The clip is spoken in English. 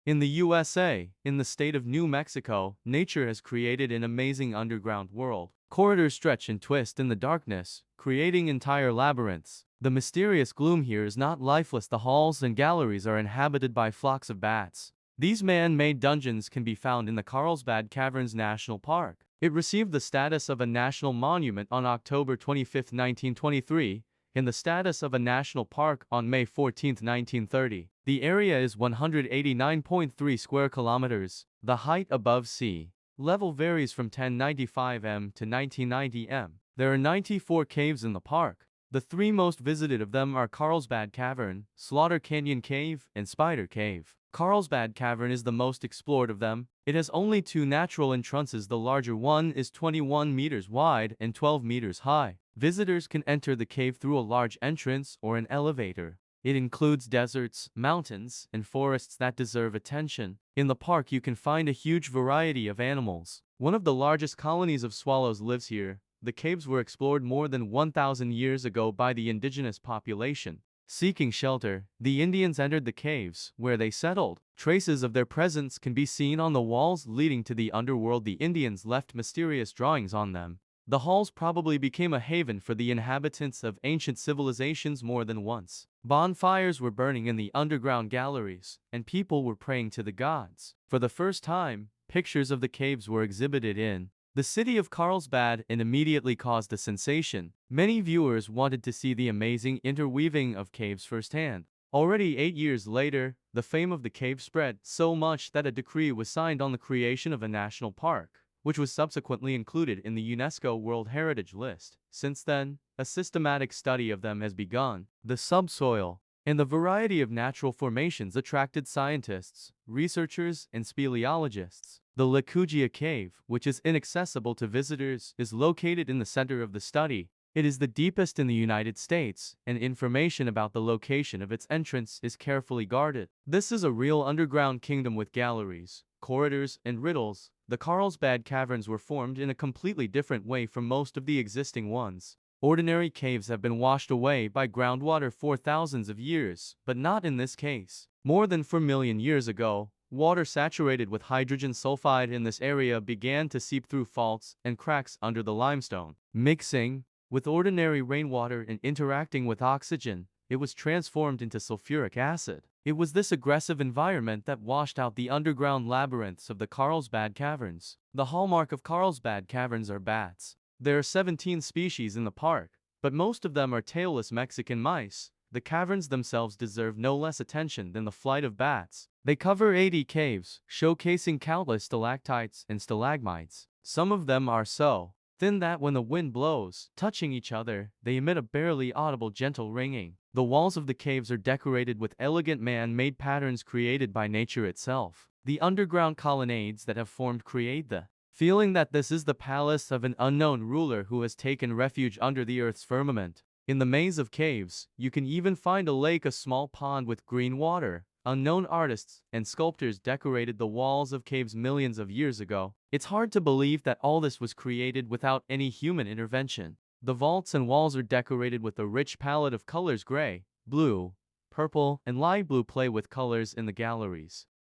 In the USA, in the state of New Mexico, nature has created an amazing underground world. Corridors stretch and twist in the darkness, creating entire labyrinths. The mysterious gloom here is not lifeless. The halls and galleries are inhabited by flocks of bats. These man-made dungeons can be found in the Carlsbad Caverns National Park. It received the status of a national monument on October 25, 1923, and the status of a national park on May 14, 1930. The area is 189.3 square kilometers. The height above sea level varies from 1095 m to 1990 m. There are 94 caves in the park. The three most visited of them are Carlsbad Cavern, Slaughter Canyon Cave, and Spider Cave. Carlsbad Cavern is the most explored of them. It has only two natural entrances. The larger one is 21 meters wide and 12 meters high. Visitors can enter the cave through a large entrance or an elevator. It includes deserts, mountains, and forests that deserve attention. In the park you can find a huge variety of animals. One of the largest colonies of swallows lives here. The caves were explored more than 1,000 years ago by the indigenous population. Seeking shelter, the Indians entered the caves, where they settled. Traces of their presence can be seen on the walls leading to the underworld. The Indians left mysterious drawings on them. The halls probably became a haven for the inhabitants of ancient civilizations more than once. Bonfires were burning in the underground galleries, and people were praying to the gods. For the first time, pictures of the caves were exhibited in the city of Carlsbad and immediately caused a sensation. Many viewers wanted to see the amazing interweaving of caves firsthand. Already 8 years later, the fame of the cave spread so much that a decree was signed on the creation of a national park, which was subsequently included in the UNESCO World Heritage List. Since then, a systematic study of them has begun. The subsoil and the variety of natural formations attracted scientists, researchers, and speleologists. The Likugia Cave, which is inaccessible to visitors, is located in the center of the study. It is the deepest in the United States, and information about the location of its entrance is carefully guarded. This is a real underground kingdom with galleries, corridors, and riddles. The Carlsbad Caverns were formed in a completely different way from most of the existing ones. Ordinary caves have been washed away by groundwater for thousands of years, but not in this case. More than 4 million years ago, water saturated with hydrogen sulfide in this area began to seep through faults and cracks under the limestone. Mixing with ordinary rainwater and interacting with oxygen, it was transformed into sulfuric acid. It was this aggressive environment that washed out the underground labyrinths of the Carlsbad Caverns. The hallmark of Carlsbad Caverns are bats. There are 17 species in the park, but most of them are tailless Mexican mice. The caverns themselves deserve no less attention than the flight of bats. They cover 80 caves, showcasing countless stalactites and stalagmites. Some of them are so thin that when the wind blows, touching each other, they emit a barely audible gentle ringing. The walls of the caves are decorated with elegant man-made patterns created by nature itself. The underground colonnades that have formed create the feeling that this is the palace of an unknown ruler who has taken refuge under the earth's firmament. In the maze of caves, you can even find a lake, a small pond with green water. Unknown artists and sculptors decorated the walls of caves millions of years ago. It's hard to believe that all this was created without any human intervention. The vaults and walls are decorated with a rich palette of colors: gray, blue, purple, and light blue. Play with colors in the galleries.